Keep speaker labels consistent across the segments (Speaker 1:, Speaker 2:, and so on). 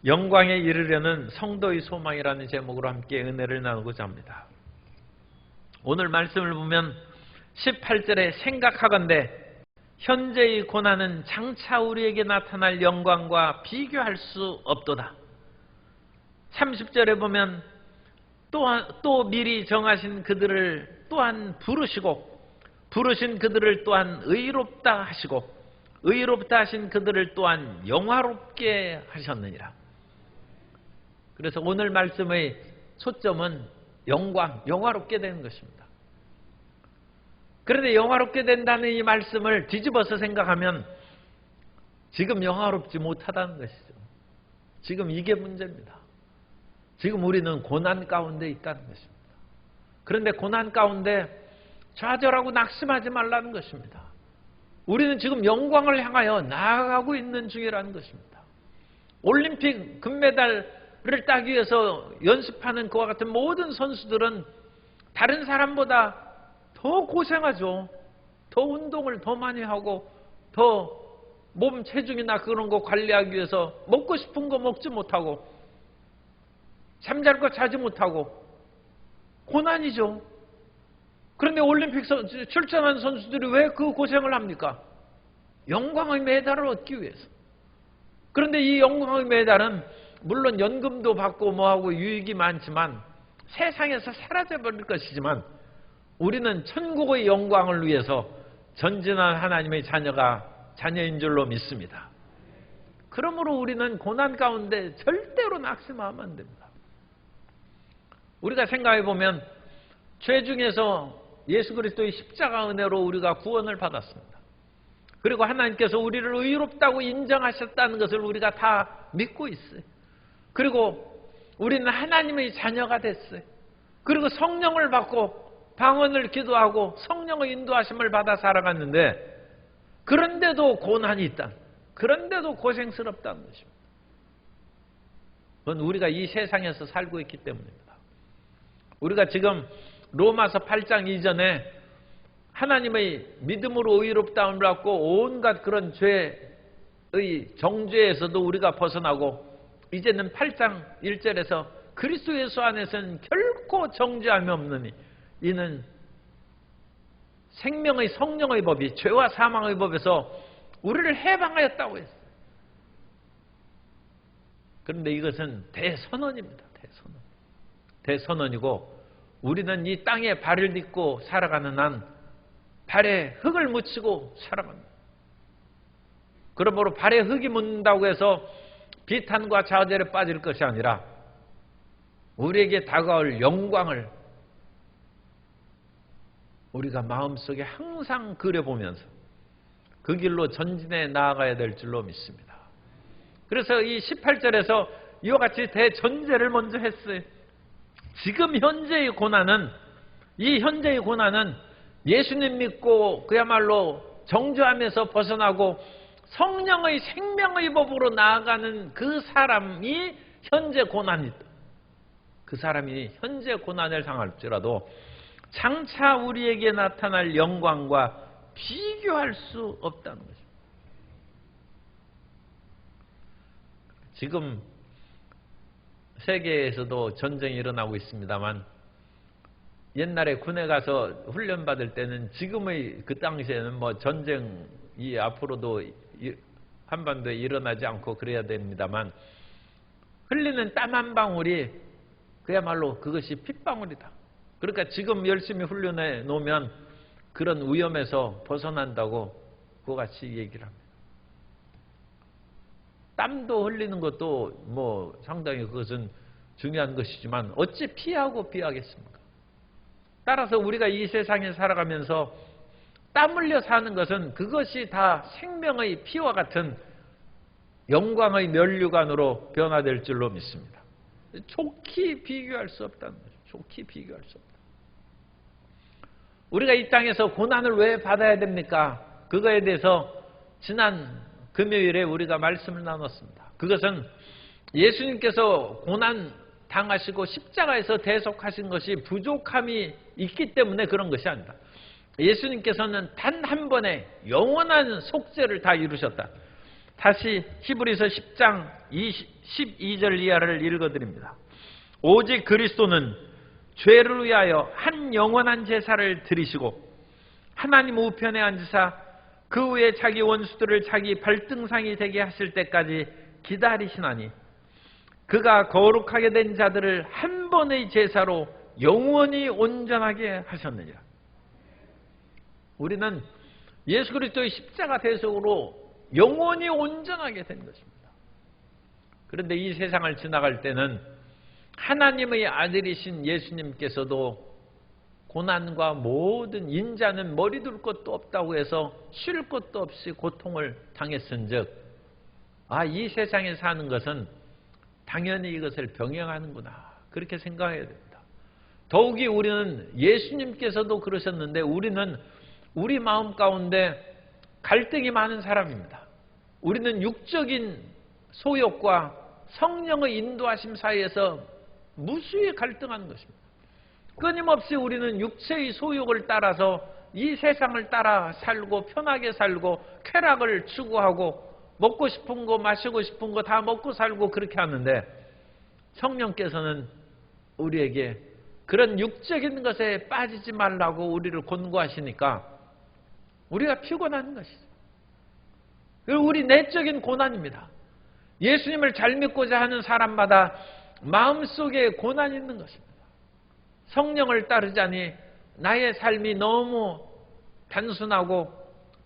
Speaker 1: 영광에 이르려는 성도의 소망이라는 제목으로 함께 은혜를 나누고자 합니다. 오늘 말씀을 보면 18절에 생각하건대 현재의 고난은 장차 우리에게 나타날 영광과 비교할 수 없도다. 30절에 보면 또 미리 정하신 그들을 또한 부르시고 부르신 그들을 또한 의롭다 하시고 의롭다 하신 그들을 또한 영화롭게 하셨느니라. 그래서 오늘 말씀의 초점은 영화롭게 되는 것입니다. 그런데 영화롭게 된다는 이 말씀을 뒤집어서 생각하면 지금 영화롭지 못하다는 것이죠. 지금 이게 문제입니다. 지금 우리는 고난 가운데 있다는 것입니다. 그런데 고난 가운데 좌절하고 낙심하지 말라는 것입니다. 우리는 지금 영광을 향하여 나아가고 있는 중이라는 것입니다. 올림픽 금메달을 따기 위해서 연습하는 그와 같은 모든 선수들은 다른 사람보다 더 고생하죠. 더 운동을 더 많이 하고 더 몸 체중이나 그런 거 관리하기 위해서 먹고 싶은 거 먹지 못하고 잠잘 거 자지 못하고 고난이죠. 그런데 올림픽 출전한 선수들이 왜 그 고생을 합니까? 영광의 메달을 얻기 위해서. 그런데 이 영광의 메달은 물론 연금도 받고 뭐하고 유익이 많지만 세상에서 사라져버릴 것이지만 우리는 천국의 영광을 위해서 전진한 하나님의 자녀인 줄로 믿습니다. 그러므로 우리는 고난 가운데 절대로 낙심하면 안 됩니다. 우리가 생각해 보면 죄 중에서 예수 그리스도의 십자가 은혜로 우리가 구원을 받았습니다. 그리고 하나님께서 우리를 의롭다고 인정하셨다는 것을 우리가 다 믿고 있어요. 그리고 우리는 하나님의 자녀가 됐어요. 그리고 성령을 받고 방언을 기도하고 성령의 인도하심을 받아 살아갔는데 그런데도 고난이 있다. 그런데도 고생스럽다는 것입니다. 그건 우리가 이 세상에서 살고 있기 때문입니다. 우리가 지금 로마서 8장 이전에 하나님의 믿음으로 의롭다움을 받고 온갖 그런 죄의 정죄에서도 우리가 벗어나고 이제는 8장 1절에서 그리스도 예수 안에서는 결코 정죄함이 없느니 이는 생명의 성령의 법이 죄와 사망의 법에서 우리를 해방하였다고 했어요. 그런데 이것은 대선언입니다. 대선언이고 우리는 이 땅에 발을 딛고 살아가는 한 발에 흙을 묻히고 살아갑니다. 그러므로 발에 흙이 묻는다고 해서 비탄과 좌절에 빠질 것이 아니라 우리에게 다가올 영광을 우리가 마음속에 항상 그려보면서 그 길로 전진해 나아가야 될 줄로 믿습니다. 그래서 이 18절에서 이와 같이 대전제를 먼저 했어요. 지금 현재의 고난은 예수님 믿고 그야말로 정죄함에서 벗어나고 성령의 생명의 법으로 나아가는 그 사람이 현재 고난이 있다. 그 사람이 현재 고난을 당할지라도 장차 우리에게 나타날 영광과 비교할 수 없다는 것입니다. 지금 세계에서도 전쟁이 일어나고 있습니다만 옛날에 군에 가서 훈련받을 때는 지금의 그 당시에는 뭐 전쟁이 앞으로도 한반도에 일어나지 않고 그래야 됩니다만 흘리는 땀 한 방울이 그야말로 그것이 핏방울이다. 그러니까 지금 열심히 훈련해 놓으면 그런 위험에서 벗어난다고 그와 같이 얘기를 합니다. 땀도 흘리는 것도 뭐 상당히 그것은 중요한 것이지만 어찌 피하고 비하겠습니까? 따라서 우리가 이 세상에 살아가면서 땀 흘려 사는 것은 그것이 다 생명의 피와 같은 영광의 면류관으로 변화될 줄로 믿습니다. 좋게 비교할 수 없다는 거죠. 좋게 비교할 수 없다. 우리가 이 땅에서 고난을 왜 받아야 됩니까? 그거에 대해서 지난 금요일에 우리가 말씀을 나눴습니다. 그것은 예수님께서 고난 당하시고 십자가에서 대속하신 것이 부족함이 있기 때문에 그런 것이 아니다. 예수님께서는 단 한 번에 영원한 속죄를 다 이루셨다. 다시 히브리서 10장 12절 이하를 읽어드립니다. 오직 그리스도는 죄를 위하여 한 영원한 제사를 드리시고 하나님 우편에 앉으사 그 후에 자기 원수들을 자기 발등상이 되게 하실 때까지 기다리시나니 그가 거룩하게 된 자들을 한 번의 제사로 영원히 온전하게 하셨느니라. 우리는 예수 그리스도의 십자가 대속으로 영원히 온전하게 된 것입니다. 그런데 이 세상을 지나갈 때는 하나님의 아들이신 예수님께서도 고난과 모든 인자는 머리 둘 것도 없다고 해서 쉴 것도 없이 고통을 당했은즉 이 세상에 사는 것은 당연히 이것을 병행하는구나 그렇게 생각해야 됩니다. 더욱이 우리는 예수님께서도 그러셨는데 우리는 우리 마음 가운데 갈등이 많은 사람입니다. 우리는 육적인 소욕과 성령의 인도하심 사이에서 무수히 갈등하는 것입니다. 끊임없이 우리는 육체의 소욕을 따라서 이 세상을 따라 살고 편하게 살고 쾌락을 추구하고 먹고 싶은 거 마시고 싶은 거 다 먹고 살고 그렇게 하는데 성령께서는 우리에게 그런 육적인 것에 빠지지 말라고 우리를 권고하시니까 우리가 피곤한 것이죠. 그리고 우리 내적인 고난입니다. 예수님을 잘 믿고자 하는 사람마다 마음속에 고난이 있는 것입니다. 성령을 따르자니 나의 삶이 너무 단순하고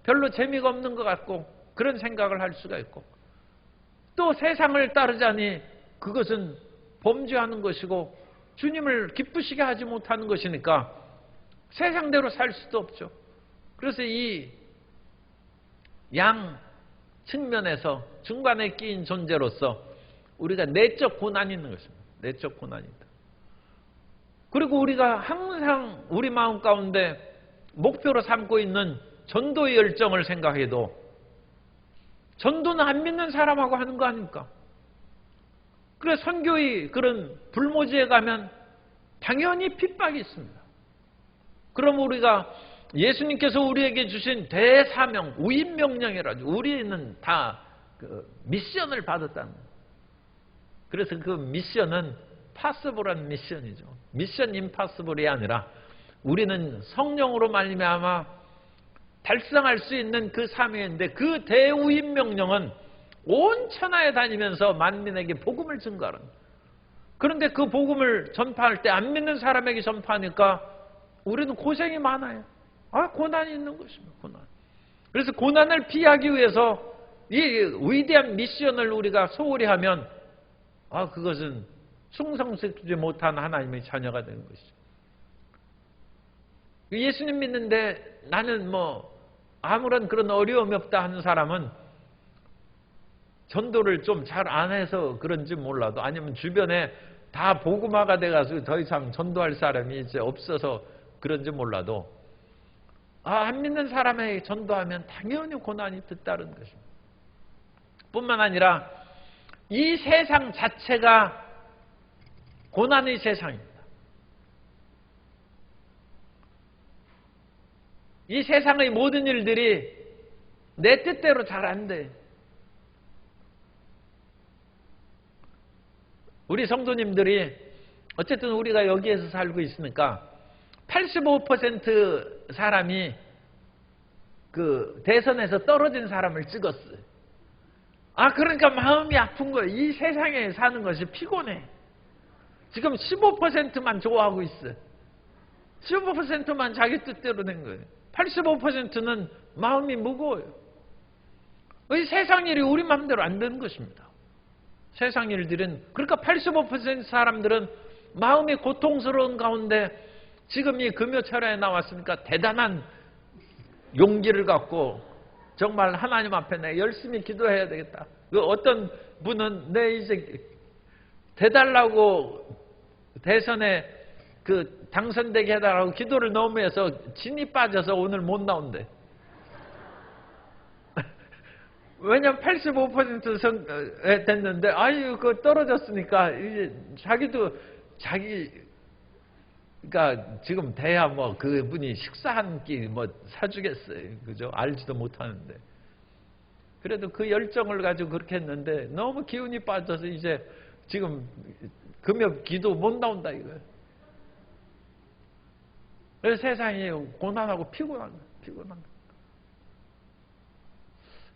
Speaker 1: 별로 재미가 없는 것 같고 그런 생각을 할 수가 있고 또 세상을 따르자니 그것은 범죄하는 것이고 주님을 기쁘시게 하지 못하는 것이니까 세상대로 살 수도 없죠. 그래서 이 양 측면에서 중간에 끼인 존재로서 우리가 내적 고난이 있는 것입니다. 내적 고난이 있다. 그리고 우리가 항상 우리 마음 가운데 목표로 삼고 있는 전도의 열정을 생각해도 전도는 안 믿는 사람하고 하는 거 아닙니까? 그래 선교의 그런 불모지에 가면 당연히 핍박이 있습니다. 그럼 우리가 예수님께서 우리에게 주신 대사명, 우임명령이라죠. 우리는 다 그 미션을 받았다는 거예요. 그래서 그 미션은 파서블한 미션이죠. 미션 임파서블이 아니라 우리는 성령으로 말미암아 달성할 수 있는 그 사명인데 그 대우임명령은 온 천하에 다니면서 만민에게 복음을 증거하는 거예요. 그런데 그 복음을 전파할 때 안 믿는 사람에게 전파하니까 우리는 고생이 많아요. 고난이 있는 것입니다. 고난. 그래서 고난을 피하기 위해서 이 위대한 미션을 우리가 소홀히 하면 그것은 충성스럽지 못한 하나님의 자녀가 되는 것이죠. 예수님 믿는데 나는 아무런 그런 어려움이 없다 하는 사람은 전도를 좀 잘 안 해서 그런지 몰라도 아니면 주변에 다 복음화가 돼가지고 더 이상 전도할 사람이 이제 없어서 그런지 몰라도 안 믿는 사람에게 전도하면 당연히 고난이 뒤따르는 것입니다. 뿐만 아니라 이 세상 자체가 고난의 세상입니다. 이 세상의 모든 일들이 내 뜻대로 잘 안 돼. 우리 성도님들이 어쨌든 우리가 여기에서 살고 있으니까 85% 사람이 그 대선에서 떨어진 사람을 찍었어요. 그러니까 마음이 아픈 거예요. 이 세상에 사는 것이 피곤해. 지금 15%만 좋아하고 있어요. 15%만 자기 뜻대로 된 거예요. 85%는 마음이 무거워요. 이 세상 일이 우리 마음대로 안 되는 것입니다. 세상 일들은 그러니까 85% 사람들은 마음이 고통스러운 가운데 지금 이 금요철에 나왔으니까 대단한 용기를 갖고 정말 하나님 앞에 내 열심히 기도해야 되겠다. 어떤 분은 내 이제 대달라고 대선에 그 당선되게 해달라고 기도를 너무 해서 진이 빠져서 오늘 못 나온대. 왜냐면 85% 됐는데 그거 떨어졌으니까 이제 자기도 그러니까 지금 돼야 그분이 식사 한 끼 사주겠어요. 그죠? 알지도 못하는데. 그래도 그 열정을 가지고 그렇게 했는데 너무 기운이 빠져서 이제 지금 금요 기도 못 나온다 이거예요. 그래서 세상이 고난하고 피곤한 거예요.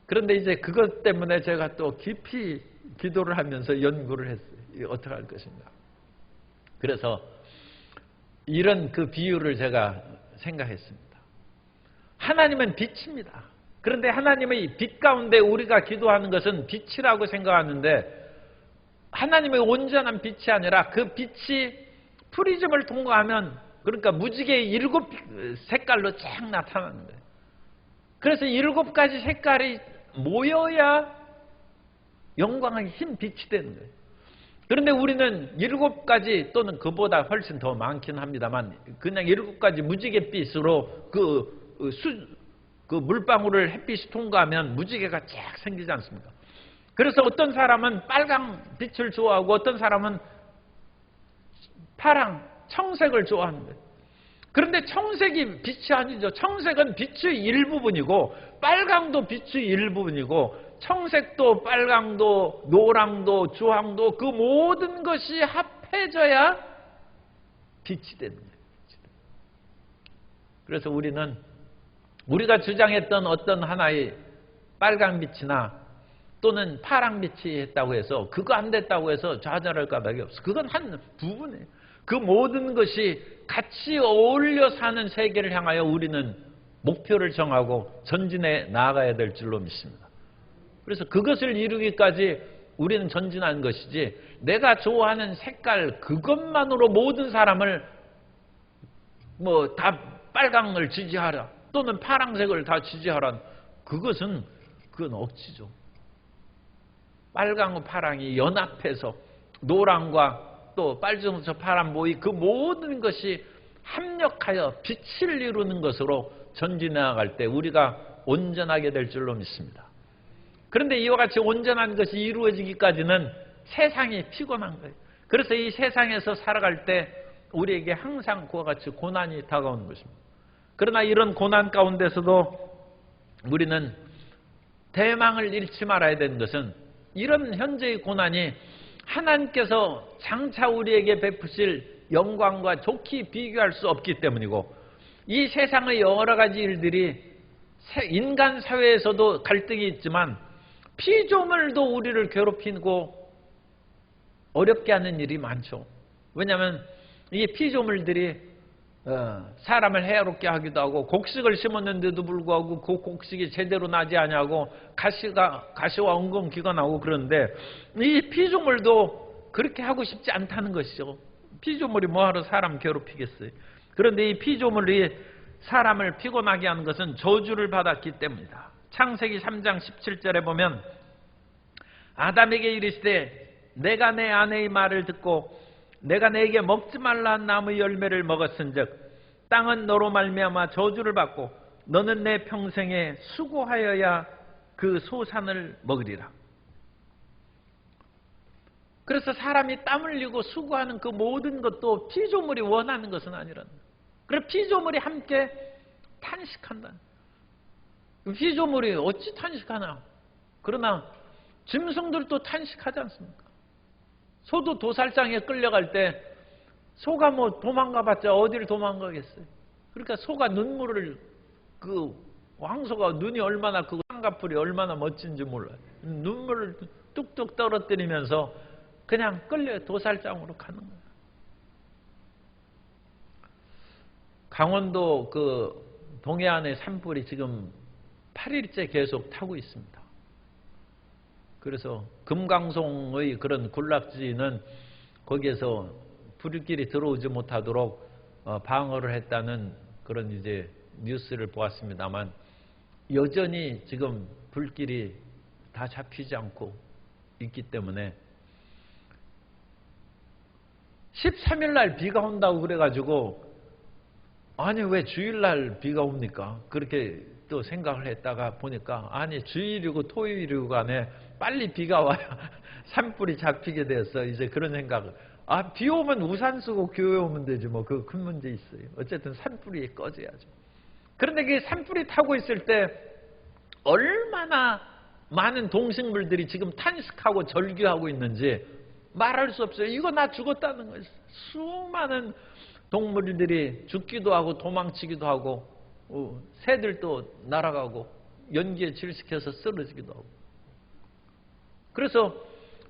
Speaker 1: 그런데 이제 그것 때문에 제가 또 깊이 기도를 하면서 연구를 했어요. 어떻게 할 것인가. 그래서 이런 그 비유를 제가 생각했습니다. 하나님은 빛입니다. 그런데 하나님의 빛 가운데 우리가 기도하는 것은 빛이라고 생각하는데 하나님의 온전한 빛이 아니라 그 빛이 프리즘을 통과하면 그러니까 무지개의 7 색깔로 쫙 나타나는 거예요. 그래서 7가지 색깔이 모여야 영광의 흰 빛이 되는 거예요. 그런데 우리는 7가지 또는 그보다 훨씬 더 많긴 합니다만 그냥 7가지 무지갯빛으로 그 물방울을 햇빛이 통과하면 무지개가 쫙 생기지 않습니까? 그래서 어떤 사람은 빨강 빛을 좋아하고 어떤 사람은 파랑, 청색을 좋아하는 거예요. 그런데 청색이 빛이 아니죠. 청색은 빛의 일부분이고 빨강도 빛의 일부분이고 청색도 빨강도 노랑도 주황도 그 모든 것이 합해져야 빛이 되는 거예요. 그래서 우리가 주장했던 어떤 하나의 빨강빛이나 또는 파랑빛이 했다고 해서 그거 안 됐다고 해서 좌절할 까닭이 없어. 그건 한 부분이에요. 그 모든 것이 같이 어울려 사는 세계를 향하여 우리는 목표를 정하고 전진해 나아가야 될 줄로 믿습니다. 그래서 그것을 이루기까지 우리는 전진하는 것이지 내가 좋아하는 색깔 그것만으로 모든 사람을 뭐 다 빨강을 지지하라 또는 파랑색을 다 지지하라 그건 억지죠. 빨강과 파랑이 연합해서 노랑과 또 빨주노초 파란 모이 그 모든 것이 합력하여 빛을 이루는 것으로 전진해 나갈 때 우리가 온전하게 될 줄로 믿습니다. 그런데 이와 같이 온전한 것이 이루어지기까지는 세상이 피곤한 거예요. 그래서 이 세상에서 살아갈 때 우리에게 항상 그와 같이 고난이 다가오는 것입니다. 그러나 이런 고난 가운데서도 우리는 대망을 잃지 말아야 되는 것은 이런 현재의 고난이 하나님께서 장차 우리에게 베푸실 영광과 좋게 비교할 수 없기 때문이고 이 세상의 여러 가지 일들이 인간 사회에서도 갈등이 있지만 피조물도 우리를 괴롭히고 어렵게 하는 일이 많죠. 왜냐하면 이 피조물들이 사람을 해롭게 하기도 하고 곡식을 심었는데도 불구하고 그 곡식이 제대로 나지 않냐고 가시와 엉겅퀴가 나오고 그러는데 이 피조물도 그렇게 하고 싶지 않다는 것이죠. 피조물이 뭐하러 사람 괴롭히겠어요. 그런데 이 피조물이 사람을 피곤하게 하는 것은 저주를 받았기 때문이다. 창세기 3장 17절에 보면 아담에게 이르시되 내가 내 아내의 말을 듣고 내가 내게 먹지 말라 한 나무의 열매를 먹었은즉 땅은 너로 말미암아 저주를 받고 너는 내 평생에 수고하여야 그 소산을 먹으리라. 그래서 사람이 땀 흘리고 수고하는 그 모든 것도 피조물이 원하는 것은 아니라는 거예요. 그래서 피조물이 함께 탄식한다. 피조물이 어찌 탄식하나? 그러나 짐승들도 탄식하지 않습니까? 소도 도살장에 끌려갈 때 소가 뭐 도망가봤자 어디를 도망가겠어요? 그러니까 소가 눈물을 황소가 눈이 얼마나 그 쌍꺼풀이 얼마나 멋진지 몰라요. 눈물을 뚝뚝 떨어뜨리면서 그냥 끌려 도살장으로 가는 거예요. 강원도 그 동해안의 산불이 지금 8일째 계속 타고 있습니다. 그래서 금강송의 그런 군락지는 거기에서 불길이 들어오지 못하도록 방어를 했다는 그런 이제 뉴스를 보았습니다만 여전히 지금 불길이 다 잡히지 않고 있기 때문에 13일 날 비가 온다고 그래가지고 아니 왜 주일날 비가 옵니까? 그렇게 또 생각을 했다가 보니까 아니 주일이고 토요일이고 간에 빨리 비가 와야 산불이 잡히게 되었어. 이제 그런 생각을 비 오면 우산 쓰고 교회 오면 되지 뭐 그 큰 문제 있어요. 어쨌든 산불이 꺼져야죠. 그런데 그 산불이 타고 있을 때 얼마나 많은 동식물들이 지금 탄식하고 절규하고 있는지 말할 수 없어요. 이거 나 죽었다는 거예요. 수많은 동물들이 죽기도 하고 도망치기도 하고 새들도 날아가고 연기에 질식해서 쓰러지기도 하고. 그래서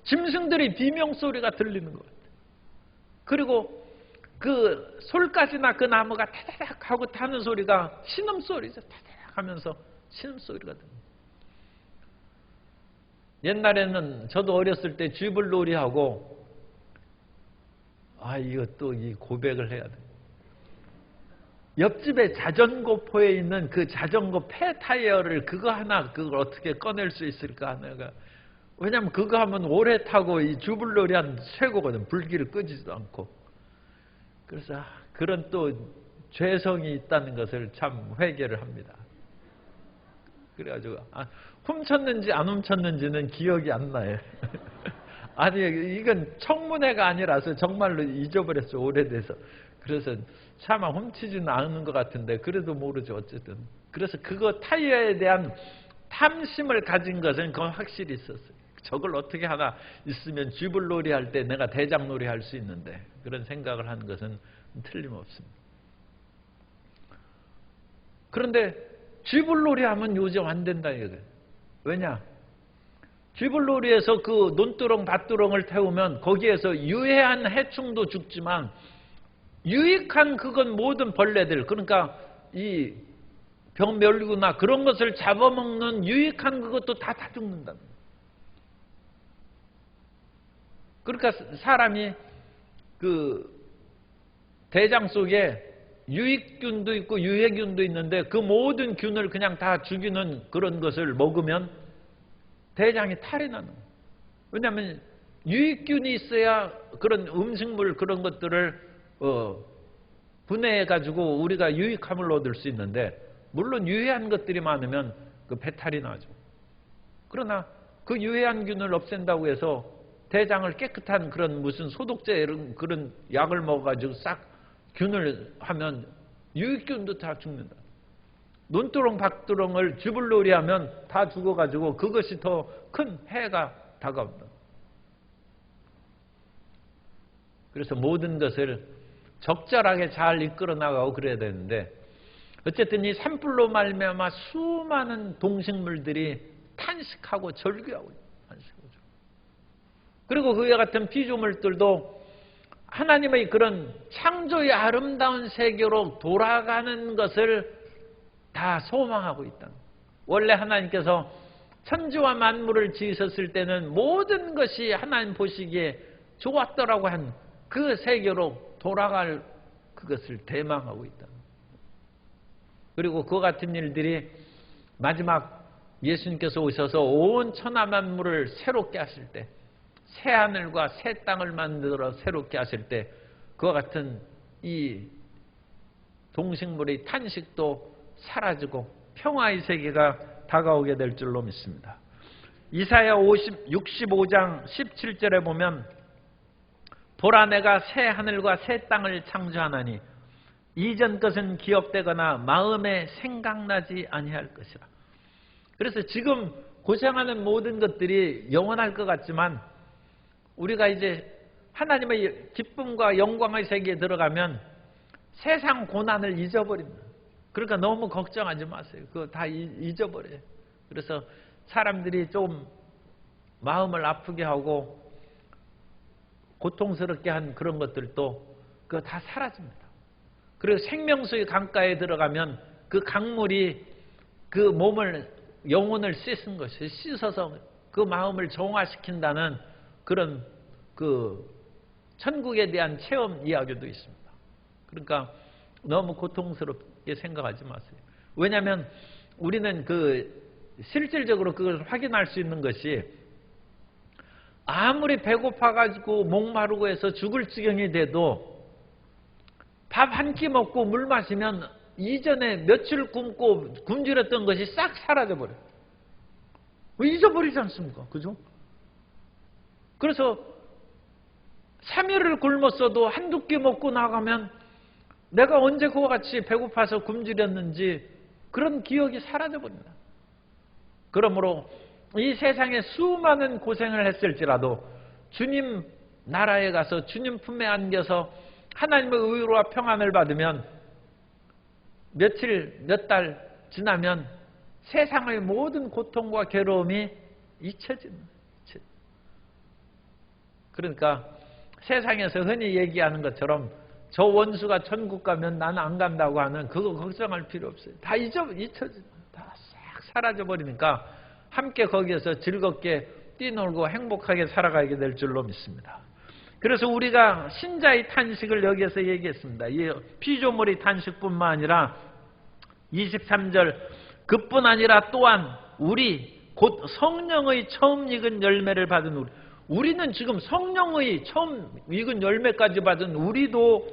Speaker 1: 짐승들이 비명소리가 들리는 것 같아요. 그리고 그 솔가지나 그 나무가 타다닥 하고 타는 소리가 신음소리죠. 타다닥 하면서 신음소리가 듭니다. 옛날에는 저도 어렸을 때 쥐불놀이하고 이거 또 이 고백을 해야 돼. 옆집에 자전거포에 있는 그 자전거 폐 타이어를 그거 하나 그걸 어떻게 꺼낼 수 있을까 내가. 왜냐면 그거 하면 오래 타고 이 쥐불놀이 한 최고거든. 불길을 끄지도 않고. 그래서 그런 또 죄성이 있다는 것을 참 회개를 합니다. 그래가지고 훔쳤는지 안 훔쳤는지는 기억이 안 나요. 아니 이건 청문회가 아니라서 정말로 잊어버렸어. 오래돼서. 그래서 차마 훔치지는 않은 것 같은데 그래도 모르죠. 어쨌든. 그래서 그거 타이어에 대한 탐심을 가진 것은 그건 확실히 있었어요. 저걸 어떻게 하나 있으면 쥐불놀이 할 때 내가 대장놀이 할 수 있는데 그런 생각을 하는 것은 틀림없습니다. 그런데 쥐불놀이 하면 요즘 안 된다 이거예요. 왜냐? 쥐불놀이에서 그 논두렁 밭두렁을 태우면 거기에서 유해한 해충도 죽지만 유익한 그건 모든 벌레들, 그러니까 이 병멸구나 그런 것을 잡아먹는 유익한 그것도 다 죽는다. 그러니까 사람이 그 대장 속에 유익균도 있고 유해균도 있는데 그 모든 균을 그냥 다 죽이는 그런 것을 먹으면 대장이 탈이 나는 거예요. 왜냐하면 유익균이 있어야 그런 음식물 그런 것들을 분해해 가지고 우리가 유익함을 얻을 수 있는데 물론 유해한 것들이 많으면 그 배탈이 나죠. 그러나 그 유해한 균을 없앤다고 해서 대장을 깨끗한 그런 무슨 소독제 이런 그런 약을 먹어가지고 싹 균을 하면 유익균도 다 죽는다. 논두렁 밭두렁을 쥐불놀이 하면 다 죽어가지고 그것이 더 큰 해가 다가온다. 그래서 모든 것을 적절하게 잘 이끌어 나가고 그래야 되는데 어쨌든 이 산불로 말미암아 수많은 동식물들이 탄식하고 절규하고 탄식하고. 그리고 그와 같은 피조물들도 하나님의 그런 창조의 아름다운 세계로 돌아가는 것을 다 소망하고 있다. 원래 하나님께서 천지와 만물을 지으셨을 때는 모든 것이 하나님 보시기에 좋았더라고 한 그 세계로 돌아갈 그것을 대망하고 있다. 그리고 그 같은 일들이 마지막 예수님께서 오셔서 온 천하 만물을 새롭게 하실 때 새 하늘과 새 땅을 만들어 새롭게 하실 때 그와 같은 이 동식물의 탄식도 사라지고 평화의 세계가 다가오게 될 줄로 믿습니다. 이사야 65장 17절에 보면 보라 내가 새 하늘과 새 땅을 창조하나니 이전 것은 기억되거나 마음에 생각나지 아니할 것이라. 그래서 지금 고생하는 모든 것들이 영원할 것 같지만 우리가 이제 하나님의 기쁨과 영광의 세계에 들어가면 세상 고난을 잊어버립니다. 그러니까 너무 걱정하지 마세요. 그거 다 잊어버려요. 그래서 사람들이 좀 마음을 아프게 하고 고통스럽게 한 그런 것들도 그거 다 사라집니다. 그리고 생명수의 강가에 들어가면 그 강물이 그 몸을 영혼을 씻은 것이 씻어서 그 마음을 정화시킨다는 그런 그 천국에 대한 체험 이야기도 있습니다. 그러니까 너무 고통스럽게 생각하지 마세요. 왜냐하면 우리는 그 실질적으로 그걸 확인할 수 있는 것이 아무리 배고파가지고 목마르고 해서 죽을 지경이 돼도 밥 한 끼 먹고 물 마시면 이전에 며칠 굶고 굶주렸던 것이 싹 사라져버려요. 잊어버리지 않습니까? 그죠? 그래서 3일을 굶었어도 한두 끼 먹고 나가면 내가 언제 그와 같이 배고파서 굶주렸는지 그런 기억이 사라져버립니다. 그러므로 이 세상에 수많은 고생을 했을지라도 주님 나라에 가서 주님 품에 안겨서 하나님의 의로와 평안을 받으면 며칠, 몇 달 지나면 세상의 모든 고통과 괴로움이 잊혀집니다. 그러니까 세상에서 흔히 얘기하는 것처럼 저 원수가 천국 가면 나는 안 간다고 하는 그거 걱정할 필요 없어요. 다 잊혀집니다. 다 싹 사라져버리니까 함께 거기에서 즐겁게 뛰놀고 행복하게 살아가게 될 줄로 믿습니다. 그래서 우리가 신자의 탄식을 여기에서 얘기했습니다. 이 피조물의 탄식뿐만 아니라 23절 그뿐 아니라 또한 우리 곧 성령의 처음 익은 열매를 받은 우리는 지금 성령의 처음 익은 열매까지 받은 우리도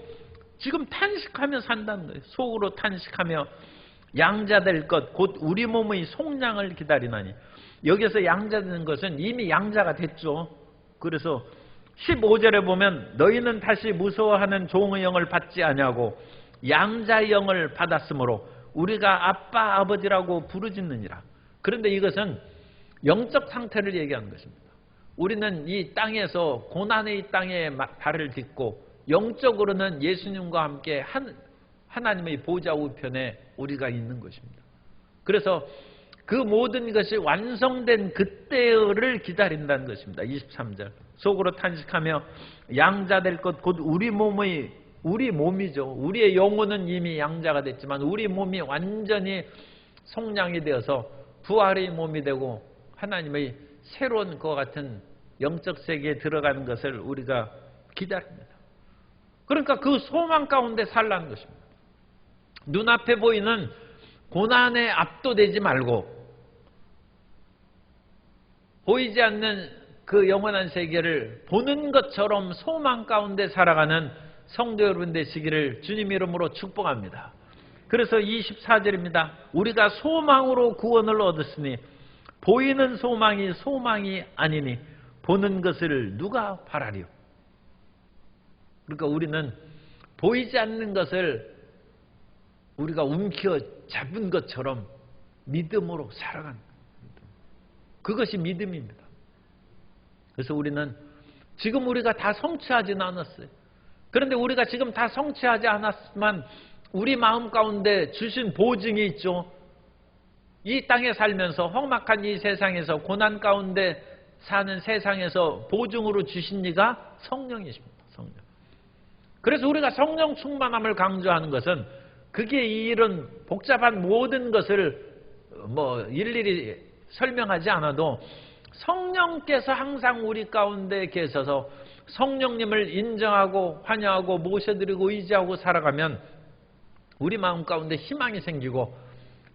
Speaker 1: 지금 탄식하며 산다는 거예요. 속으로 탄식하며 양자될 것 곧 우리 몸의 속량을 기다리나니 여기서 양자되는 것은 이미 양자가 됐죠. 그래서 15절에 보면 너희는 다시 무서워하는 종의 영을 받지 아니하고 양자의 영을 받았으므로 우리가 아빠 아버지라고 부르짖느니라. 그런데 이것은 영적 상태를 얘기하는 것입니다. 우리는 이 땅에서 고난의 땅에 발을 딛고 영적으로는 예수님과 함께 하나님의 보좌 우편에 우리가 있는 것입니다. 그래서 그 모든 것이 완성된 그때를 기다린다는 것입니다. 23절 속으로 탄식하며 양자될 것 곧 우리 몸이죠. 우리의 영혼은 이미 양자가 됐지만 우리 몸이 완전히 속량이 되어서 부활의 몸이 되고 하나님의 새로운 것과 같은 영적 세계에 들어가는 것을 우리가 기다립니다. 그러니까 그 소망 가운데 살라는 것입니다. 눈앞에 보이는 고난에 압도되지 말고 보이지 않는 그 영원한 세계를 보는 것처럼 소망 가운데 살아가는 성도 여러분 되시기를 주님 이름으로 축복합니다. 그래서 24절입니다. 우리가 소망으로 구원을 얻었으니 보이는 소망이 아니니 보는 것을 누가 바라리요. 그러니까 우리는 보이지 않는 것을 우리가 움켜 잡은 것처럼 믿음으로 살아가는 그것이 믿음입니다. 그래서 우리는 지금 우리가 다 성취하지는 않았어요. 그런데 우리가 지금 다 성취하지 않았지만 우리 마음 가운데 주신 보증이 있죠. 이 땅에 살면서 험악한 이 세상에서 고난 가운데 사는 세상에서 보증으로 주신 이가 성령이십니다. 성령. 그래서 우리가 성령 충만함을 강조하는 것은 그게 이런 복잡한 모든 것을 일일이 설명하지 않아도 성령께서 항상 우리 가운데 계셔서 성령님을 인정하고 환영하고 모셔드리고 의지하고 살아가면 우리 마음 가운데 희망이 생기고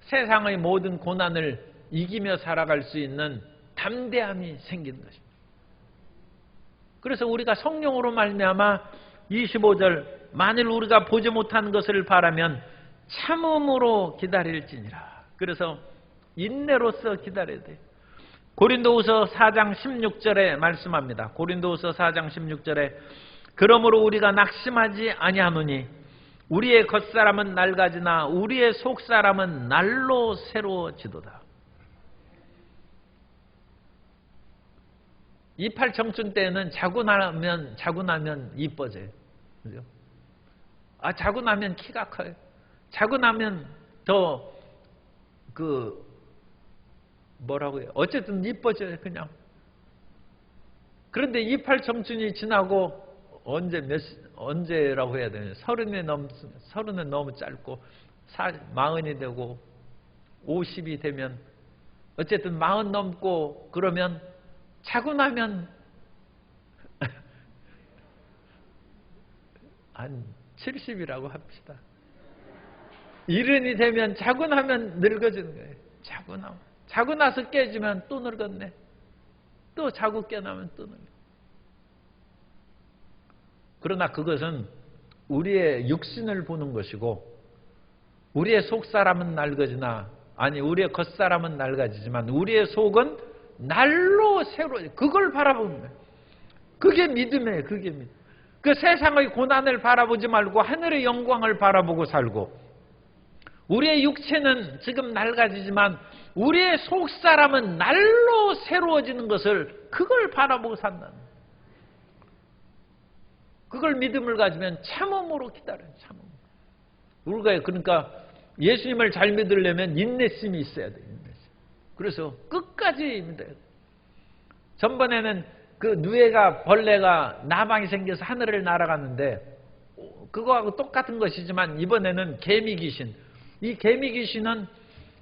Speaker 1: 세상의 모든 고난을 이기며 살아갈 수 있는 담대함이 생기는 것입니다. 그래서 우리가 성령으로 말미암아 25절 만일 우리가 보지 못하는 것을 바라면 참음으로 기다릴지니라. 그래서 인내로서 기다려야 돼요. 고린도후서 4장 16절에 말씀합니다. 고린도후서 4장 16절에 그러므로 우리가 낙심하지 아니하노니 우리의 겉사람은 낡아지나 우리의 속사람은 날로 새로워지도다. 이팔 청춘 때는 자고 나면 이뻐져요. 그죠? 자고 나면 키가 커요. 자고 나면 더 뭐라고요? 어쨌든 이뻐져요, 그냥. 그런데 이팔 청춘이 지나고 언제라고 해야 되냐? 30은 너무 짧고 40이 되고 50이 되면 어쨌든 40 넘고 그러면 자고 나면 한 70이라고 합시다. 70이 되면 자고 나면 늙어지는 거예요. 자고 나서 깨지면 또 늙었네. 또 자고 깨나면 또 늙었네. 그러나 그것은 우리의 육신을 보는 것이고 우리의 속사람은 낡아지나 우리의 겉사람은 낡아지지만 우리의 속은 날로 그걸 바라보는 거예요. 그게 믿음이에요. 그게 믿음. 그 세상의 고난을 바라보지 말고 하늘의 영광을 바라보고 살고 우리의 육체는 지금 낡아지지만 우리의 속사람은 날로 새로워지는 것을 그걸 바라보고 산다는 거예요. 그걸 믿음을 가지면 참음으로 기다려요. 참음. 우리가 그러니까 예수님을 잘 믿으려면 인내심이 있어야 돼요. 인내심. 그래서 끝까지 믿어야 돼요. 전번에는 그 누에가 벌레가 나방이 생겨서 하늘을 날아갔는데 그거하고 똑같은 것이지만 이번에는 개미 귀신. 이 개미 귀신은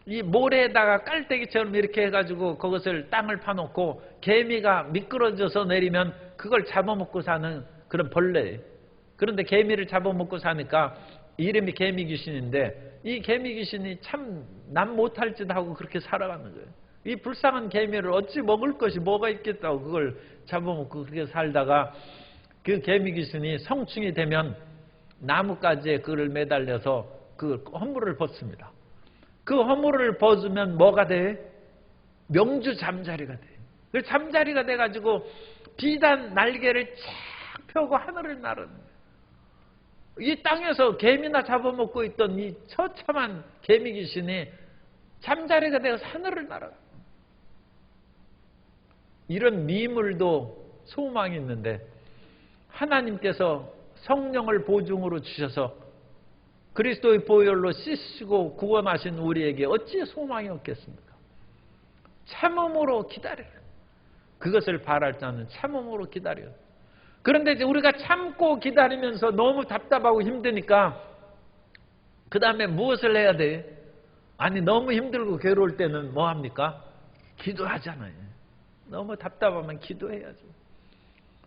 Speaker 1: 이 모래에다가 깔때기처럼 이렇게 해가지고 그것을 땅을 파놓고 개미가 미끄러져서 내리면 그걸 잡아먹고 사는 그런 벌레예요. 그런데 개미를 잡아먹고 사니까 이름이 개미 귀신인데 이 개미 귀신이 참 남 못할 짓 하고 그렇게 살아가는 거예요. 이 불쌍한 개미를 어찌 먹을 것이 뭐가 있겠다고 그걸 잡아먹고 그렇게 살다가 그 개미 귀신이 성충이 되면 나뭇가지에 그를 매달려서 그 허물을 벗습니다. 그 허물을 벗으면 뭐가 돼? 명주 잠자리가 돼. 그 잠자리가 돼가지고 비단 날개를 쫙 펴고 하늘을 나르는 거예요. 이 땅에서 개미나 잡아먹고 있던 이 처참한 개미 귀신이 잠자리가 되어서 하늘을 날아가. 이런 미물도 소망이 있는데 하나님께서 성령을 보증으로 주셔서 그리스도의 보혈로 씻으시고 구원하신 우리에게 어찌 소망이 없겠습니까? 참음으로 기다려요. 그것을 바랄 자는 참음으로 기다려요. 그런데 이제 우리가 참고 기다리면서 너무 답답하고 힘드니까 그 다음에 무엇을 해야 돼? 아니 너무 힘들고 괴로울 때는 뭐 합니까? 기도하잖아요. 너무 답답하면 기도해야죠.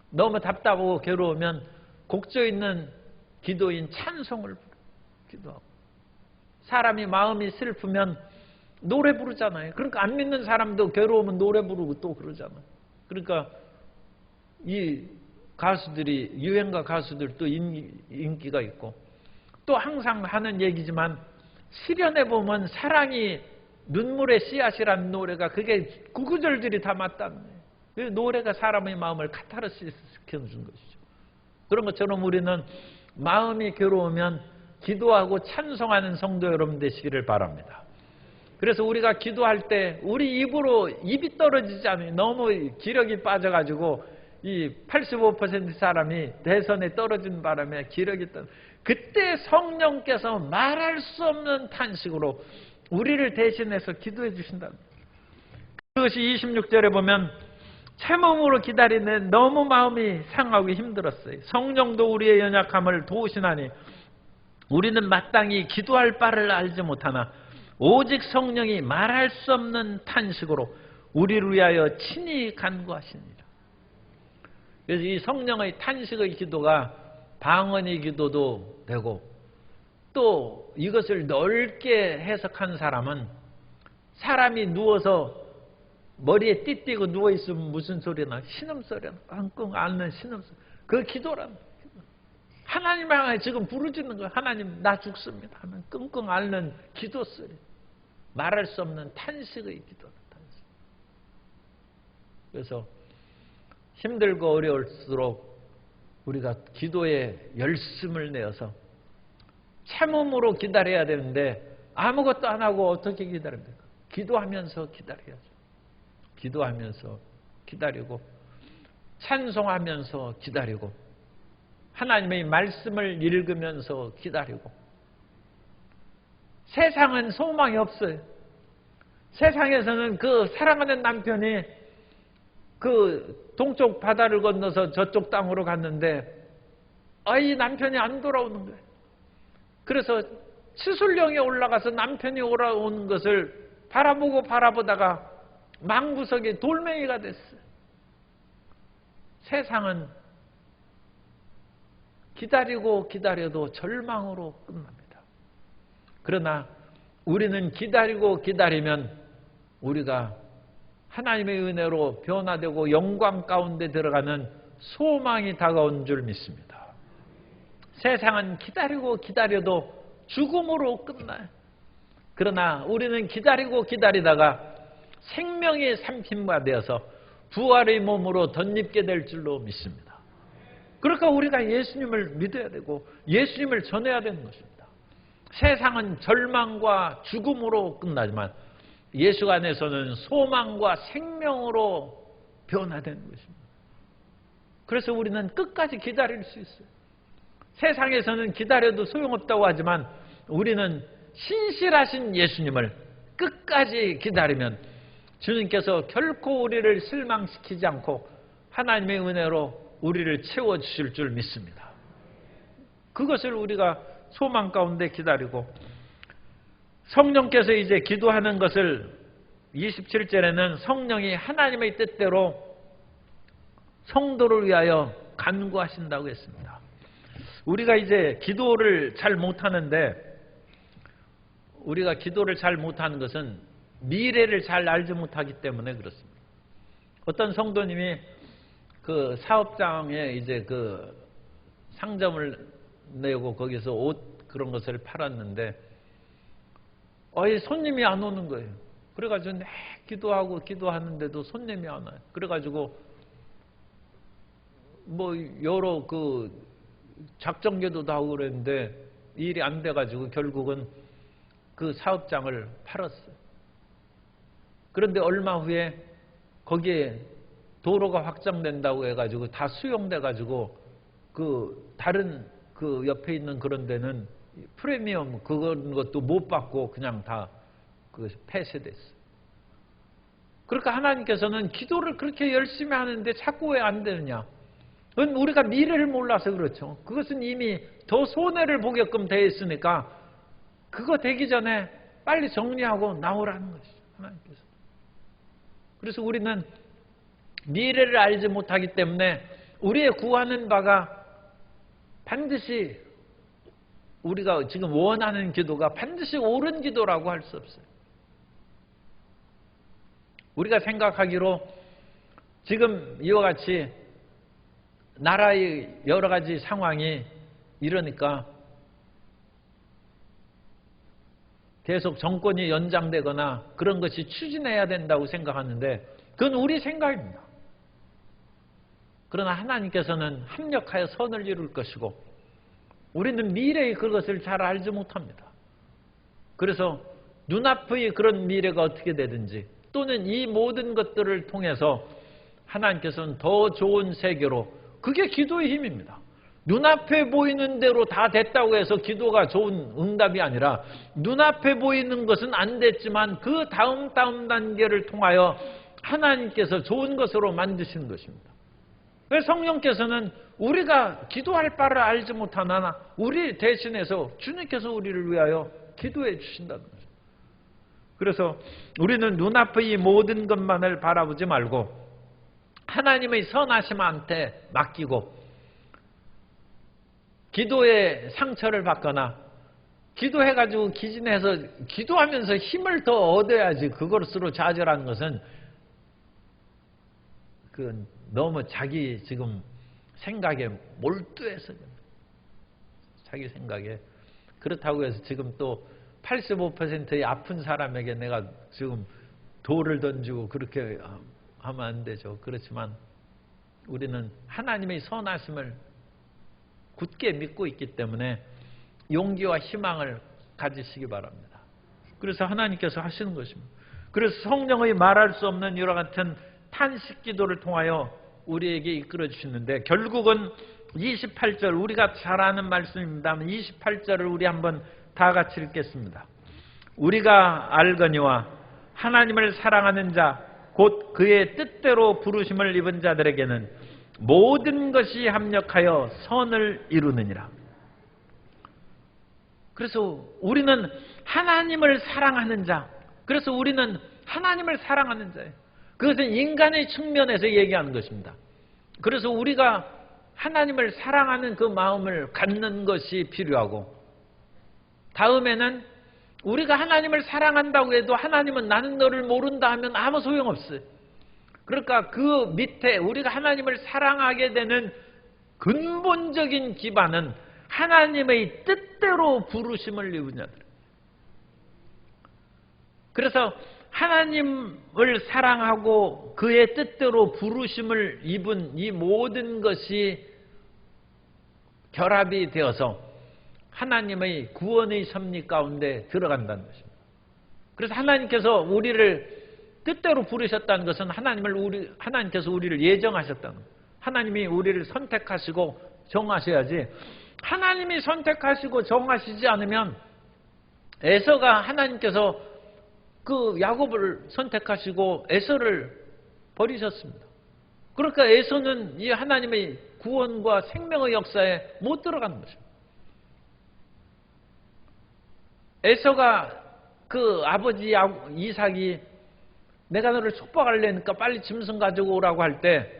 Speaker 1: 너무 답답하고 괴로우면 곡조 있는 기도인 찬송을 기도하고 사람이 마음이 슬프면 노래 부르잖아요. 그러니까 안 믿는 사람도 괴로우면 노래 부르고 또 그러잖아요. 그러니까 이 가수들이 유행가 가수들도 인기가 있고 또 항상 하는 얘기지만 시련에 보면 사랑이 눈물의 씨앗이라는 노래가 그게 구구절절이 다 맞다는 거예요. 그 노래가 사람의 마음을 카타르시스 시켜주는 것이죠. 그런 것처럼 우리는 마음이 괴로우면 기도하고 찬송하는 성도 여러분 되시기를 바랍니다. 그래서 우리가 기도할 때 우리 입으로 입이 떨어지지 않아요. 너무 기력이 빠져가지고 이 85% 사람이 대선에 떨어진 바람에 기력이 떨어져. 그때 성령께서 말할 수 없는 탄식으로 우리를 대신해서 기도해 주신다. 그것이 26절에 보면 참음으로 기다리는 너무 마음이 상하고 힘들었어요. 성령도 우리의 연약함을 도우시나니 우리는 마땅히 기도할 바를 알지 못하나 오직 성령이 말할 수 없는 탄식으로 우리를 위하여 친히 간구하시니라. 그래서 이 성령의 탄식의 기도가 방언의 기도도 되고 또 이것을 넓게 해석한 사람은 사람이 누워서 머리에 띠띠고 누워있으면 무슨 소리나? 신음소리나? 끙끙 앓는 신음소리. 그 기도란 하나님 향해 지금 부르짖는 거예요. 하나님 나 죽습니다 하면 끙끙 앓는 기도소리. 말할 수 없는 탄식의 기도는 탄식. 그래서 힘들고 어려울수록 우리가 기도에 열심을 내어서 참음으로 기다려야 되는데 아무것도 안 하고 어떻게 기다립니까? 기도하면서 기다려야죠. 기도하면서 기다리고 찬송하면서 기다리고 하나님의 말씀을 읽으면서 기다리고 세상은 소망이 없어요. 세상에서는 그 사랑하는 남편이 그 동쪽 바다를 건너서 저쪽 땅으로 갔는데 이 남편이 안 돌아오는 거예요. 그래서 치술령에 올라가서 남편이 올라오는 것을 바라보다가 망부석에 돌멩이가 됐어요. 세상은 기다리고 기다려도 절망으로 끝납니다. 그러나 우리는 기다리고 기다리면 우리가 하나님의 은혜로 변화되고 영광 가운데 들어가는 소망이 다가온 줄 믿습니다. 세상은 기다리고 기다려도 죽음으로 끝나요. 그러나 우리는 기다리고 기다리다가 생명의 삼킴바 되어서 부활의 몸으로 덧입게 될 줄로 믿습니다. 그러니까 우리가 예수님을 믿어야 되고 예수님을 전해야 되는 것입니다. 세상은 절망과 죽음으로 끝나지만 예수 안에서는 소망과 생명으로 변화되는 것입니다. 그래서 우리는 끝까지 기다릴 수 있어요. 세상에서는 기다려도 소용없다고 하지만 우리는 신실하신 예수님을 끝까지 기다리면 주님께서 결코 우리를 실망시키지 않고 하나님의 은혜로 우리를 채워주실 줄 믿습니다. 그것을 우리가 소망 가운데 기다리고, 성령께서 이제 기도하는 것을 27절에는 성령이 하나님의 뜻대로 성도를 위하여 간구하신다고 했습니다. 우리가 이제 기도를 잘 못하는데, 우리가 기도를 잘 못하는 것은 미래를 잘 알지 못하기 때문에 그렇습니다. 어떤 성도님이 그 사업장에 이제 그 상점을 내고 거기서 옷 그런 것을 팔았는데 손님이 안 오는 거예요. 그래가지고 기도하고 기도하는데도 손님이 안 와요. 그래가지고 뭐 여러 그 작전 기도도 하고 그랬는데 일이 안 돼가지고 결국은 그 사업장을 팔았어요. 그런데 얼마 후에 거기에 도로가 확장된다고 해가지고 다 수용돼가지고 그 다른 그 옆에 있는 그런 데는 프리미엄 그런 것도 못 받고 그냥 다 그 폐쇄됐어요. 그러니까 하나님께서는 기도를 그렇게 열심히 하는데 자꾸 왜 안 되느냐? 그건 우리가 미래를 몰라서 그렇죠. 그것은 이미 더 손해를 보게끔 되어 있으니까 그거 되기 전에 빨리 정리하고 나오라는 것이죠. 하나님께서. 그래서 우리는 미래를 알지 못하기 때문에 우리의 구하는 바가 반드시 우리가 지금 원하는 기도가 반드시 옳은 기도라고 할 수 없어요. 우리가 생각하기로 지금 이와 같이 나라의 여러 가지 상황이 이러니까 계속 정권이 연장되거나 그런 것이 추진해야 된다고 생각하는데 그건 우리 생각입니다. 그러나 하나님께서는 합력하여 선을 이룰 것이고 우리는 미래의 그것을 잘 알지 못합니다. 그래서 눈앞의 그런 미래가 어떻게 되든지 또는 이 모든 것들을 통해서 하나님께서는 더 좋은 세계로, 그게 기도의 힘입니다. 눈앞에 보이는 대로 다 됐다고 해서 기도가 좋은 응답이 아니라 눈앞에 보이는 것은 안 됐지만 그 다음 단계를 통하여 하나님께서 좋은 것으로 만드시는 것입니다. 그래서 성령께서는 우리가 기도할 바를 알지 못하나 우리 대신해서 주님께서 우리를 위하여 기도해 주신다는 거죠. 그래서 우리는 눈앞의 이 모든 것만을 바라보지 말고 하나님의 선하심한테 맡기고 기도에 상처를 받거나 기도해가지고 기진해서 기도하면서 힘을 더 얻어야지 그것으로 좌절하는 것은 그 너무 자기 지금 생각에 몰두해서 자기 생각에 그렇다고 해서 지금 또 85%의 아픈 사람에게 내가 지금 돌을 던지고 그렇게 하면 안 되죠. 그렇지만 우리는 하나님의 선하심을 굳게 믿고 있기 때문에 용기와 희망을 가지시기 바랍니다. 그래서 하나님께서 하시는 것입니다. 그래서 성령의 말할 수 없는 이와 같은 탄식 기도를 통하여 우리에게 이끌어 주시는데 결국은 28절 우리가 잘 아는 말씀입니다만 28절을 우리 한번 다 같이 읽겠습니다. 우리가 알거니와 하나님을 사랑하는 자 곧 그의 뜻대로 부르심을 입은 자들에게는 모든 것이 합력하여 선을 이루느니라. 그래서 우리는 하나님을 사랑하는 자, 그래서 우리는 하나님을 사랑하는 자예요. 그것은 인간의 측면에서 얘기하는 것입니다. 그래서 우리가 하나님을 사랑하는 그 마음을 갖는 것이 필요하고 다음에는 우리가 하나님을 사랑한다고 해도 하나님은 나는 너를 모른다 하면 아무 소용없어요. 그러니까 그 밑에 우리가 하나님을 사랑하게 되는 근본적인 기반은 하나님의 뜻대로 부르심을 입은 자들. 그래서 하나님을 사랑하고 그의 뜻대로 부르심을 입은 이 모든 것이 결합이 되어서 하나님의 구원의 섭리 가운데 들어간다는 것입니다. 그래서 하나님께서 우리를 뜻대로 부르셨다는 것은 하나님께서 우리를 예정하셨다는 거예요. 하나님이 우리를 선택하시고 정하셔야지, 하나님이 선택하시고 정하시지 않으면, 에서가 하나님께서 그 야곱을 선택하시고 에서를 버리셨습니다. 그러니까 에서는 이 하나님의 구원과 생명의 역사에 못 들어가는 것입니다. 에서가 그 아버지 이삭이 내가 너를 축복하려니까 빨리 짐승 가지고 오라고 할 때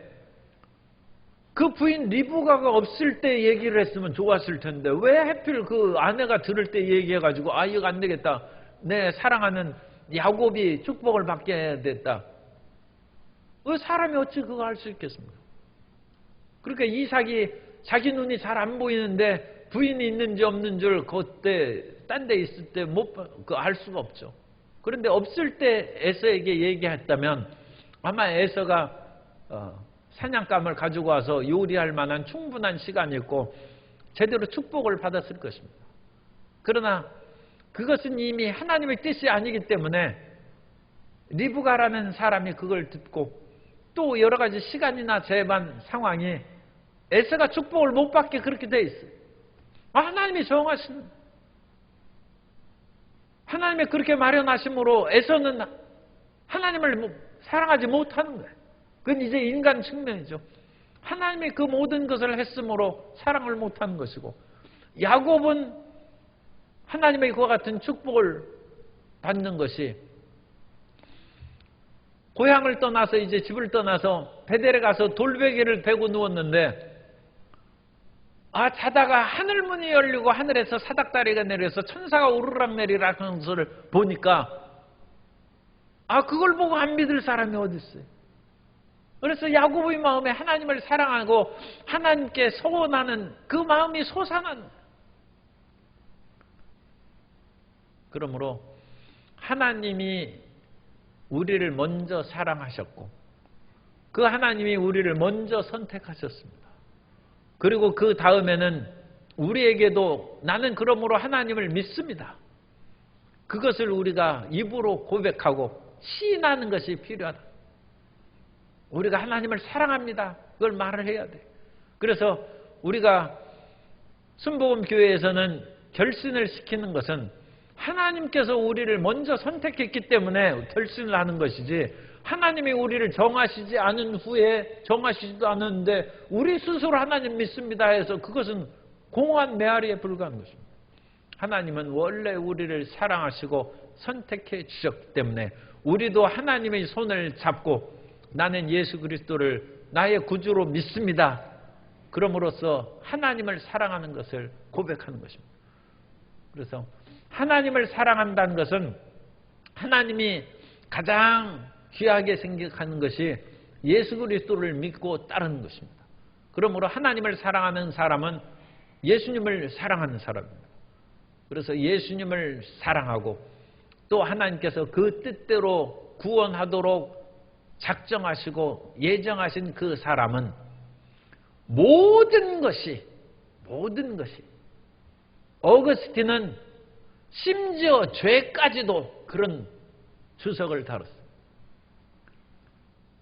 Speaker 1: 그 부인 리브가가 없을 때 얘기를 했으면 좋았을 텐데 왜 하필 그 아내가 들을 때 얘기해가지고 아 이거 안 되겠다, 내 사랑하는 야곱이 축복을 받게 해야 됐다. 왜 사람이 어찌 그거 할 수 있겠습니까? 그러니까 이삭이 자기 눈이 잘 안 보이는데 부인이 있는지 없는 줄 그때 딴 데 있을 때 알 수가 없죠. 그런데 없을 때 에서에게 얘기했다면 아마 에서가 사냥감을 가지고 와서 요리할 만한 충분한 시간이 있고 제대로 축복을 받았을 것입니다. 그러나 그것은 이미 하나님의 뜻이 아니기 때문에 리브가라는 사람이 그걸 듣고 또 여러 가지 시간이나 재반 상황이 에서가 축복을 못 받게 그렇게 돼 있어요. 하나님이 정하신, 하나님이 그렇게 마련하심으로 에서는 하나님을 사랑하지 못하는 거예요. 그건 이제 인간 측면이죠. 하나님이 그 모든 것을 했으므로 사랑을 못하는 것이고, 야곱은 하나님의 그와 같은 축복을 받는 것이, 고향을 떠나서 이제 집을 떠나서 베델에 가서 돌베개를 베고 누웠는데 자다가 하늘문이 열리고 하늘에서 사닥다리가 내려서 천사가 우르락 내리라는 것을 보니까 그걸 보고 안 믿을 사람이 어디 있어요. 그래서 야곱의 마음에 하나님을 사랑하고 하나님께 소원하는 그 마음이 솟아나는 거예요. 그러므로 하나님이 우리를 먼저 사랑하셨고 그 하나님이 우리를 먼저 선택하셨습니다. 그리고 그 다음에는 우리에게도 나는 그러므로 하나님을 믿습니다, 그것을 우리가 입으로 고백하고 시인하는 것이 필요하다. 우리가 하나님을 사랑합니다, 그걸 말을 해야 돼. 그래서 우리가 순복음교회에서는 결신을 시키는 것은 하나님께서 우리를 먼저 선택했기 때문에 결신을 하는 것이지, 하나님이 우리를 정하시지 않은 후에 정하시지도 않았는데 우리 스스로 하나님 믿습니다 해서 그것은 공허한 메아리에 불과한 것입니다. 하나님은 원래 우리를 사랑하시고 선택해 주셨기 때문에 우리도 하나님의 손을 잡고 나는 예수 그리스도를 나의 구주로 믿습니다, 그럼으로써 하나님을 사랑하는 것을 고백하는 것입니다. 그래서 하나님을 사랑한다는 것은 하나님이 가장 귀하게 생각하는 것이 예수 그리스도를 믿고 따르는 것입니다. 그러므로 하나님을 사랑하는 사람은 예수님을 사랑하는 사람입니다. 그래서 예수님을 사랑하고 또 하나님께서 그 뜻대로 구원하도록 작정하시고 예정하신 그 사람은 모든 것이 어거스틴은 심지어 죄까지도 그런 주석을 다뤘어요.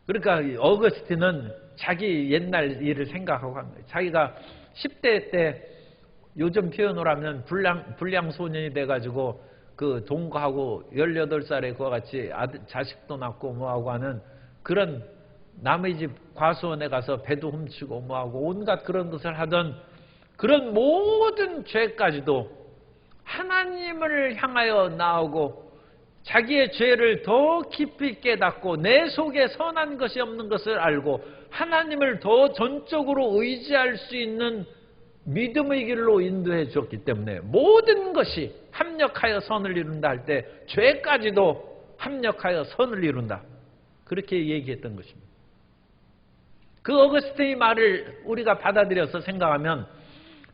Speaker 1: 그러니까 어거스틴은 자기 옛날 일을 생각하고 한 거예요. 자기가 10대 때 요즘 표현으로 하면 불량 소년이 돼가지고 그 동거하고 18살에 그와 같이 자식도 낳고 뭐하고 하는 그런 남의 집 과수원에 가서 배도 훔치고 뭐하고 온갖 그런 것을 하던 그런 모든 죄까지도 하나님을 향하여 나오고 자기의 죄를 더 깊이 깨닫고 내 속에 선한 것이 없는 것을 알고 하나님을 더 전적으로 의지할 수 있는 믿음의 길로 인도해 주었기 때문에 모든 것이 합력하여 선을 이룬다 할 때 죄까지도 합력하여 선을 이룬다, 그렇게 얘기했던 것입니다. 그 어거스틴의 말을 우리가 받아들여서 생각하면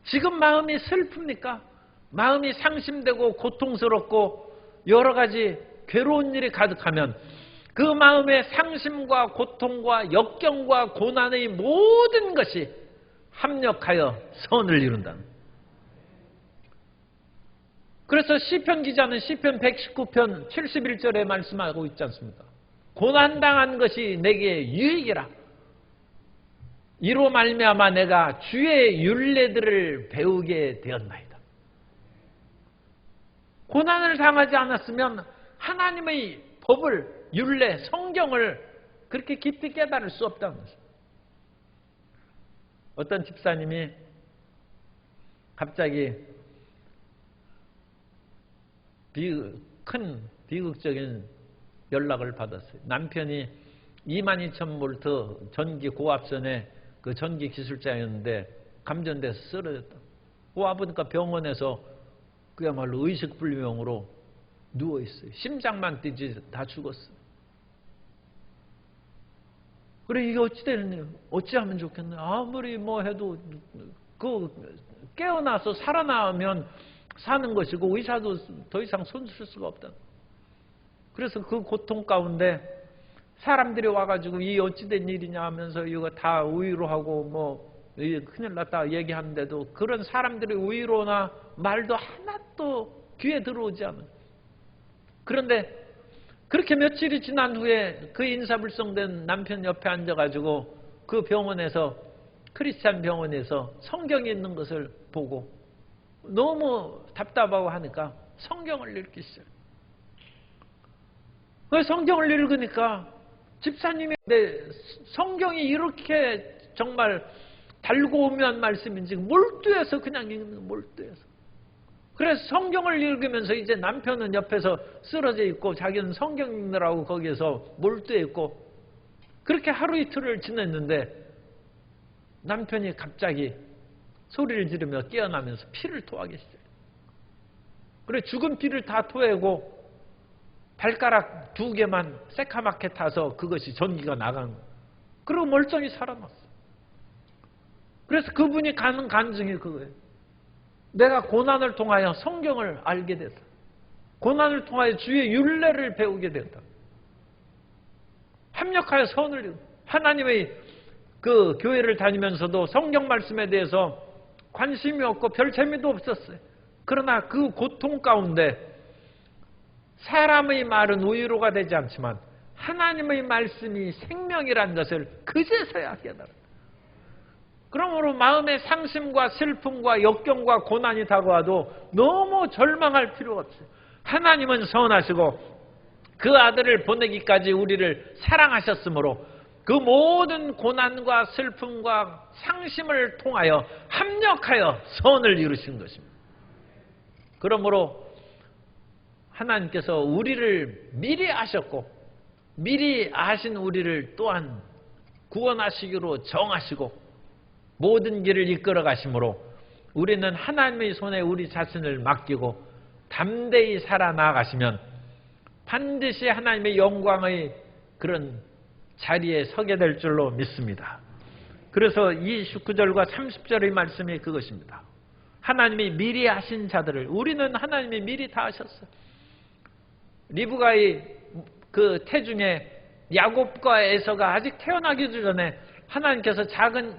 Speaker 1: 지금 마음이 슬픕니까? 마음이 상심되고 고통스럽고 여러 가지 괴로운 일이 가득하면 그 마음의 상심과 고통과 역경과 고난의 모든 것이 합력하여 선을 이룬다. 그래서 시편 기자는 시편 119편 71절에 말씀하고 있지 않습니까? 고난당한 것이 내게 유익이라. 이로 말미암아 내가 주의 율례들을 배우게 되었나이다. 고난을 당하지 않았으면 하나님의 법을, 율례, 성경을 그렇게 깊이 깨달을 수 없다는 것입니다. 어떤 집사님이 갑자기 큰 비극적인 연락을 받았어요. 남편이 22,000V 전기 고압선의 그 전기 기술자였는데 감전돼서 쓰러졌다. 와보니까 병원에서 그야말로 의식불명으로 누워있어요. 심장만 뛰지 다 죽었어요. 그래, 이게 어찌 되느냐? 어찌하면 좋겠나? 아무리 뭐 해도 깨어나서 살아나면 사는 것이고 의사도 더 이상 손쓸 수가 없다. 그래서 그 고통 가운데 사람들이 와가지고 이 어찌된 일이냐 하면서 이거 다 위로하고 뭐 큰일 났다 얘기하는데도 그런 사람들의 위로나 말도 하나도 귀에 들어오지 않아요. 그런데 그렇게 며칠이 지난 후에 그 인사불성된 남편 옆에 앉아가지고 그 병원에서, 크리스찬 병원에서 성경이 있는 것을 보고 너무 답답하고 하니까 성경을 읽기 시작해요. 그 성경을 읽으니까 집사님이 성경이 이렇게 정말 달고 오묘한 말씀인지 몰두해서 그냥 읽는, 몰두해서. 그래서 성경을 읽으면서 이제 남편은 옆에서 쓰러져 있고 자기는 성경 읽느라고 거기에서 몰두해 있고 그렇게 하루 이틀을 지냈는데 남편이 갑자기 소리를 지르며 깨어나면서 피를 토하기 시작해요. 그래 죽은 피를 다 토하고 발가락 2개만 새카맣게 타서 그것이 전기가 나간 거예요. 그리고 멀쩡히 살아났어요. 그래서 그분이 가는 간증이 그거예요. 내가 고난을 통하여 성경을 알게 됐다. 고난을 통하여 주의 율례를 배우게 됐다. 합력하여 선을 이루고 하나님의 그 교회를 다니면서도 성경 말씀에 대해서 관심이 없고 별 재미도 없었어요. 그러나 그 고통 가운데 사람의 말은 위로가 되지 않지만 하나님의 말씀이 생명이라는 것을 그제서야 깨달았다. 그러므로 마음의 상심과 슬픔과 역경과 고난이 다가와도 너무 절망할 필요가 없어요. 하나님은 선하시고 그 아들을 보내기까지 우리를 사랑하셨으므로 그 모든 고난과 슬픔과 상심을 통하여 합력하여 선을 이루신 것입니다. 그러므로 하나님께서 우리를 미리 아셨고 미리 아신 우리를 또한 구원하시기로 정하시고 모든 길을 이끌어 가심으로 우리는 하나님의 손에 우리 자신을 맡기고 담대히 살아나가시면 반드시 하나님의 영광의 그런 자리에 서게 될 줄로 믿습니다. 그래서 이 19절과 30절의 말씀이 그것입니다. 하나님이 미리 하신 자들을, 우리는 하나님이 미리 다 하셨어요. 리브가의 그 태중에 야곱과 에서가 아직 태어나기 전에 하나님께서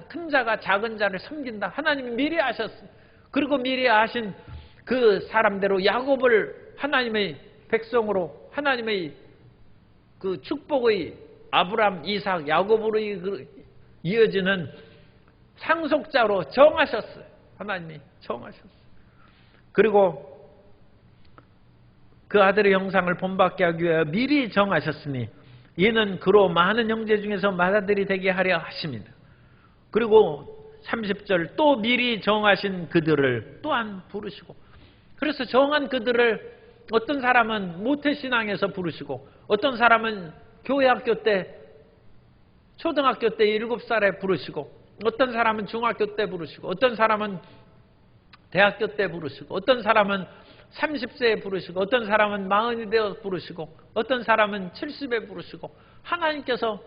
Speaker 1: 큰 자가 작은 자를 섬긴다. 하나님이 미리 아셨어요. 그리고 미리 아신 그 사람대로 야곱을 하나님의 백성으로, 하나님의 그 축복의 아브람, 이삭, 야곱으로 이어지는 상속자로 정하셨어요. 하나님이 정하셨어요. 그리고 그 아들의 형상을 본받게 하기 위하여 미리 정하셨으니 이는 그로 많은 형제 중에서 맏아들이 되게 하려 하심이다. 그리고 30절 또 미리 정하신 그들을 또한 부르시고, 그래서 정한 그들을 어떤 사람은 모태신앙에서 부르시고 어떤 사람은 교회학교 때 초등학교 때 7살에 부르시고 어떤 사람은 중학교 때 부르시고 어떤 사람은 대학교 때 부르시고 어떤 사람은 30세에 부르시고 어떤 사람은 40이 되어 부르시고 어떤 사람은 70에 부르시고 하나님께서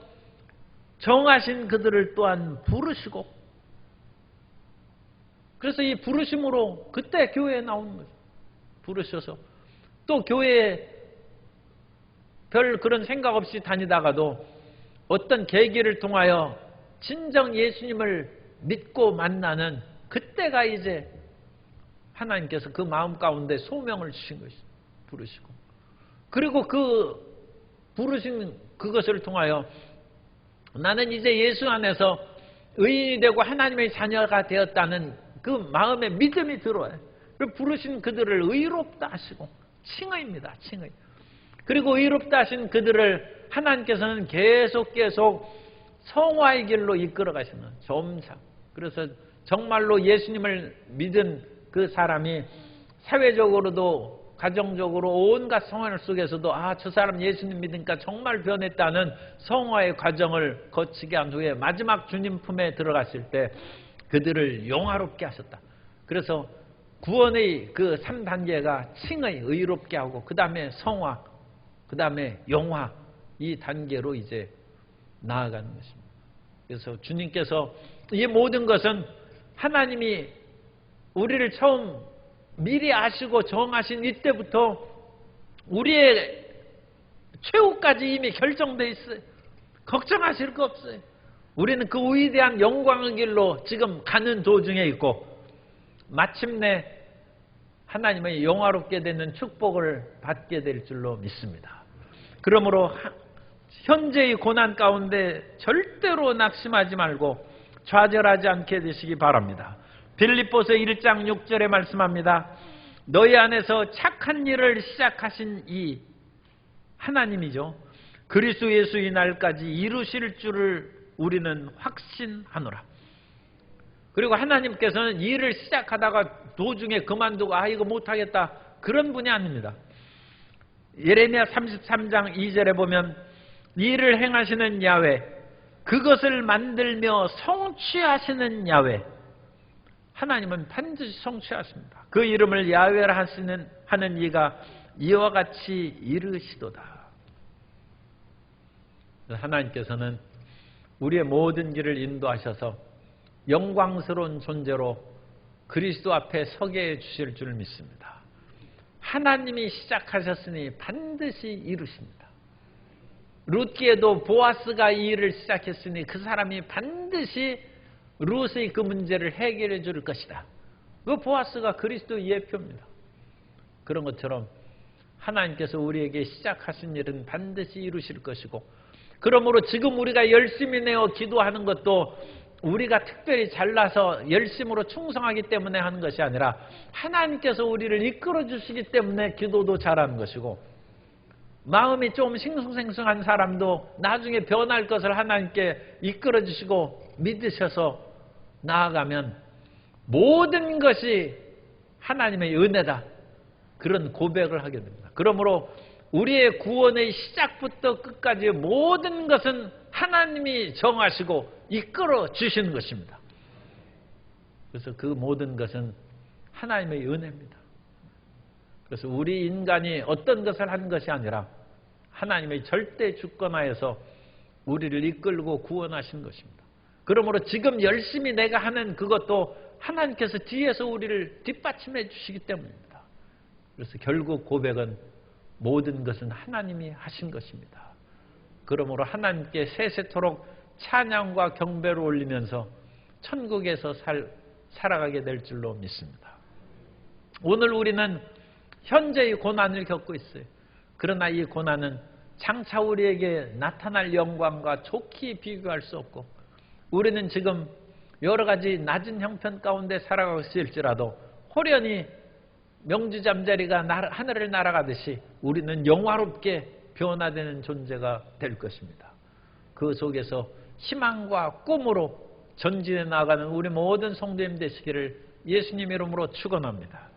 Speaker 1: 정하신 그들을 또한 부르시고, 그래서 이 부르심으로 그때 교회에 나오는 거죠. 부르셔서 또 교회에 별 그런 생각 없이 다니다가도 어떤 계기를 통하여 진정 예수님을 믿고 만나는 그때가 이제 하나님께서 그 마음 가운데 소명을 주신 것이 부르시고, 그리고 그 부르신 그것을 통하여 나는 이제 예수 안에서 의인이 되고 하나님의 자녀가 되었다는 그 마음의 믿음이 들어와요. 그리고 부르신 그들을 의롭다 하시고, 칭의입니다. 칭의. 그리고 의롭다 하신 그들을 하나님께서는 계속 성화의 길로 이끌어 가시는 점차. 그래서 정말로 예수님을 믿은 그 사람이 사회적으로도 가정적으로 온갖 생활 속에서도 저 사람 예수님 믿으니까 정말 변했다는 성화의 과정을 거치게 한 후에 마지막 주님 품에 들어갔을 때 그들을 영화롭게 하셨다. 그래서 구원의 그 3단계가 칭의, 의롭게 하고, 그 다음에 성화, 그 다음에 영화, 이 단계로 이제 나아가는 것입니다. 그래서 주님께서 이 모든 것은 하나님이 우리를 처음 미리 아시고 정하신 이때부터 우리의 최후까지 이미 결정되어 있어요. 걱정하실 거 없어요. 우리는 그 위대한 영광의 길로 지금 가는 도중에 있고, 마침내 하나님의 영화롭게 되는 축복을 받게 될 줄로 믿습니다. 그러므로 현재의 고난 가운데 절대로 낙심하지 말고 좌절하지 않게 되시기 바랍니다. 빌립보서 1장 6절에 말씀합니다. 너희 안에서 착한 일을 시작하신 이 하나님이죠, 그리스도 예수의 날까지 이루실 줄을 우리는 확신하노라. 그리고 하나님께서는 일을 시작하다가 도중에 그만두고 이거 못하겠다, 그런 분이 아닙니다. 예레미야 33장 2절에 보면 일을 행하시는 야훼, 그것을 만들며 성취하시는 야훼, 하나님은 반드시 성취하십니다. 그 이름을 야훼라 하는 이가 이와 같이 이르시도다. 하나님께서는 우리의 모든 길을 인도하셔서 영광스러운 존재로 그리스도 앞에 서게 해주실 줄 믿습니다. 하나님이 시작하셨으니 반드시 이루십니다. 룻기에도 보아스가 이 일을 시작했으니 그 사람이 반드시 룻의 그 문제를 해결해 줄 것이다. 그 보아스가 그리스도 예표입니다. 그런 것처럼 하나님께서 우리에게 시작하신 일은 반드시 이루실 것이고, 그러므로 지금 우리가 열심히 내어 기도하는 것도 우리가 특별히 잘나서 열심으로 충성하기 때문에 하는 것이 아니라 하나님께서 우리를 이끌어 주시기 때문에 기도도 잘하는 것이고, 마음이 좀 싱숭생숭한 사람도 나중에 변할 것을 하나님께 이끌어 주시고 믿으셔서 나아가면 모든 것이 하나님의 은혜다, 그런 고백을 하게 됩니다. 그러므로 우리의 구원의 시작부터 끝까지 모든 것은 하나님이 정하시고 이끌어 주시는 것입니다. 그래서 그 모든 것은 하나님의 은혜입니다. 그래서 우리 인간이 어떤 것을 하는 것이 아니라 하나님의 절대 주권하에서 우리를 이끌고 구원하신 것입니다. 그러므로 지금 열심히 내가 하는 그것도 하나님께서 뒤에서 우리를 뒷받침해 주시기 때문입니다. 그래서 결국 고백은 모든 것은 하나님이 하신 것입니다. 그러므로 하나님께 세세토록 찬양과 경배를 올리면서 천국에서 살아가게 될 줄로 믿습니다. 오늘 우리는 현재의 고난을 겪고 있어요. 그러나 이 고난은 장차 우리에게 나타날 영광과 좋게 비교할 수 없고, 우리는 지금 여러 가지 낮은 형편 가운데 살아가고 있을지라도 호련히 명주잠자리가 하늘을 날아가듯이 우리는 영화롭게 변화되는 존재가 될 것입니다. 그 속에서 희망과 꿈으로 전진해 나가는 우리 모든 성도님 되시기를 예수님 이름으로 축원합니다.